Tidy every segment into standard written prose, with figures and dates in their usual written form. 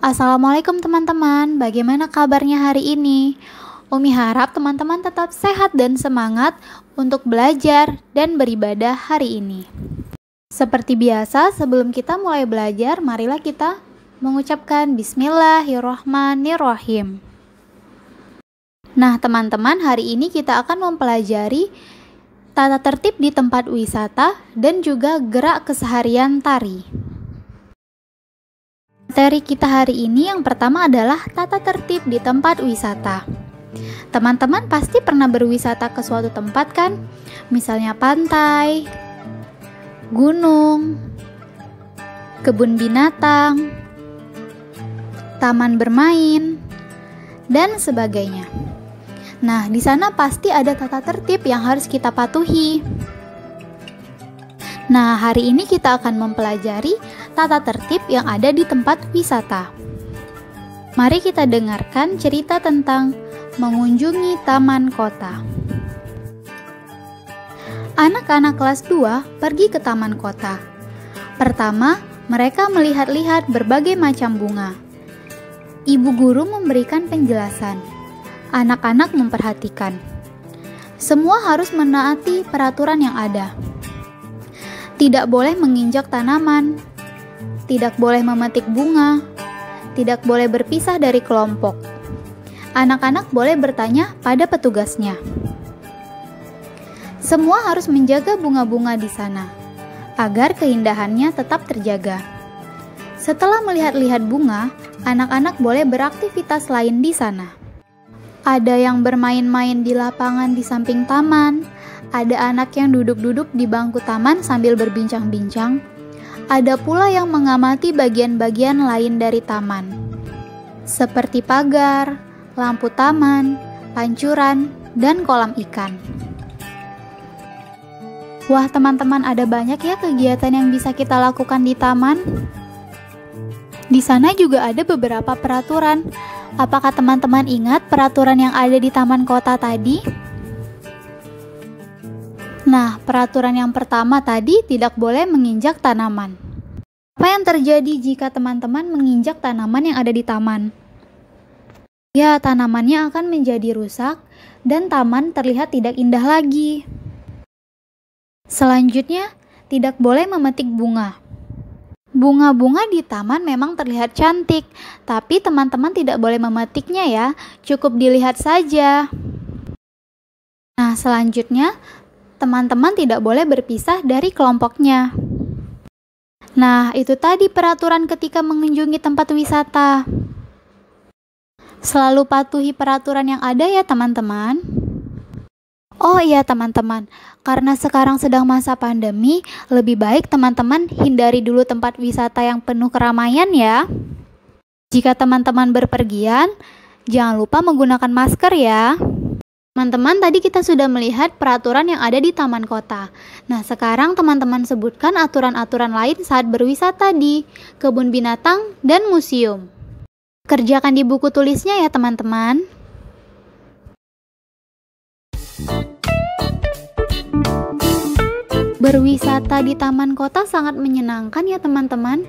Assalamualaikum teman-teman, bagaimana kabarnya hari ini? Umi harap teman-teman tetap sehat dan semangat untuk belajar dan beribadah hari ini. Seperti biasa, sebelum kita mulai belajar, marilah kita mengucapkan Bismillahirrohmanirrohim. Nah teman-teman, hari ini kita akan mempelajari tata tertib di tempat wisata dan juga gerak keseharian tari. Materi kita hari ini yang pertama adalah tata tertib di tempat wisata. Teman-teman pasti pernah berwisata ke suatu tempat kan? Misalnya pantai, gunung, kebun binatang, taman bermain, dan sebagainya. Nah, di sana pasti ada tata tertib yang harus kita patuhi. Nah, hari ini kita akan mempelajari tata tertib yang ada di tempat wisata. Mari kita dengarkan cerita tentang mengunjungi taman kota. Anak-anak kelas 2 pergi ke taman kota. Pertama, mereka melihat-lihat berbagai macam bunga. Ibu guru memberikan penjelasan. Anak-anak memperhatikan. Semua harus menaati peraturan yang ada. Tidak boleh menginjak tanaman, tidak boleh memetik bunga, tidak boleh berpisah dari kelompok. Anak-anak boleh bertanya pada petugasnya. Semua harus menjaga bunga-bunga di sana, agar keindahannya tetap terjaga. Setelah melihat-lihat bunga, anak-anak boleh beraktivitas lain di sana. Ada yang bermain-main di lapangan di samping taman, ada anak yang duduk-duduk di bangku taman sambil berbincang-bincang. Ada pula yang mengamati bagian-bagian lain dari taman, seperti pagar, lampu taman, pancuran, dan kolam ikan. Wah teman-teman, ada banyak ya kegiatan yang bisa kita lakukan di taman. Di sana juga ada beberapa peraturan. Apakah teman-teman ingat peraturan yang ada di taman kota tadi? Nah, peraturan yang pertama tadi tidak boleh menginjak tanaman. Apa yang terjadi jika teman-teman menginjak tanaman yang ada di taman? Ya, tanamannya akan menjadi rusak dan taman terlihat tidak indah lagi. Selanjutnya, tidak boleh memetik bunga. Bunga-bunga di taman memang terlihat cantik, tapi teman-teman tidak boleh memetiknya ya, cukup dilihat saja. Nah, selanjutnya, teman-teman tidak boleh berpisah dari kelompoknya. Nah, itu tadi peraturan ketika mengunjungi tempat wisata. Selalu patuhi peraturan yang ada ya teman-teman. Oh iya teman-teman, karena sekarang sedang masa pandemi, lebih baik teman-teman hindari dulu tempat wisata yang penuh keramaian ya. Jika teman-teman berpergian, jangan lupa menggunakan masker ya. Teman-teman, tadi kita sudah melihat peraturan yang ada di taman kota. Nah, sekarang teman-teman sebutkan aturan-aturan lain saat berwisata di kebun binatang dan museum. Kerjakan di buku tulisnya ya teman-teman. Berwisata di taman kota sangat menyenangkan ya teman-teman.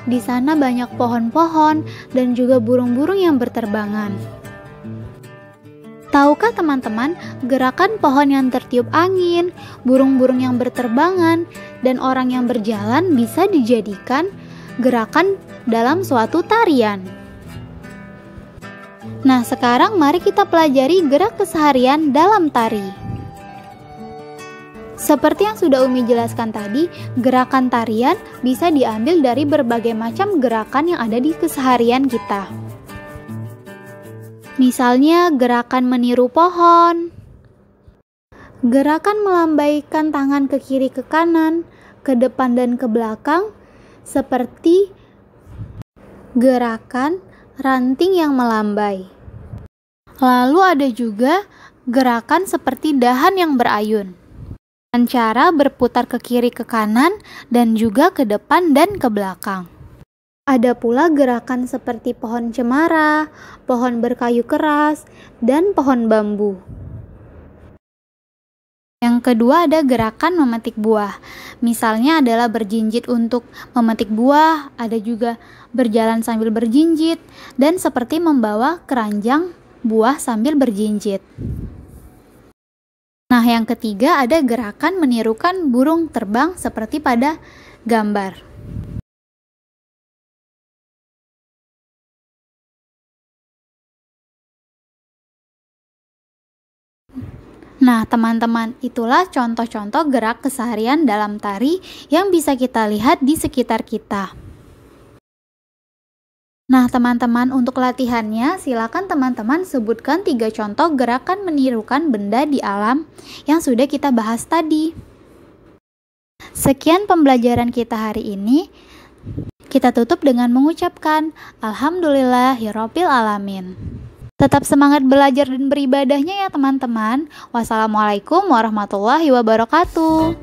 Di sana banyak pohon-pohon dan juga burung-burung yang berterbangan. Tahukah teman-teman, gerakan pohon yang tertiup angin, burung-burung yang berterbangan, dan orang yang berjalan bisa dijadikan gerakan dalam suatu tarian. Nah, sekarang mari kita pelajari gerak keseharian dalam tari. Seperti yang sudah Umi jelaskan tadi, gerakan tarian bisa diambil dari berbagai macam gerakan yang ada di keseharian kita. Misalnya gerakan meniru pohon, gerakan melambaikan tangan ke kiri ke kanan, ke depan dan ke belakang, seperti gerakan ranting yang melambai. Lalu ada juga gerakan seperti dahan yang berayun, dengan cara berputar ke kiri ke kanan dan juga ke depan dan ke belakang. Ada pula gerakan seperti pohon cemara, pohon berkayu keras, dan pohon bambu. Yang kedua ada gerakan memetik buah. Misalnya adalah berjinjit untuk memetik buah, ada juga berjalan sambil berjinjit, dan seperti membawa keranjang buah sambil berjinjit. Nah, yang ketiga ada gerakan menirukan burung terbang seperti pada gambar. Nah, teman-teman, itulah contoh-contoh gerak keseharian dalam tari yang bisa kita lihat di sekitar kita. Nah, teman-teman, untuk latihannya, silakan teman-teman sebutkan 3 contoh gerakan menirukan benda di alam yang sudah kita bahas tadi. Sekian pembelajaran kita hari ini. Kita tutup dengan mengucapkan Alhamdulillahirabbil alamin. Tetap semangat belajar dan beribadahnya ya teman-teman. Wassalamualaikum warahmatullahi wabarakatuh.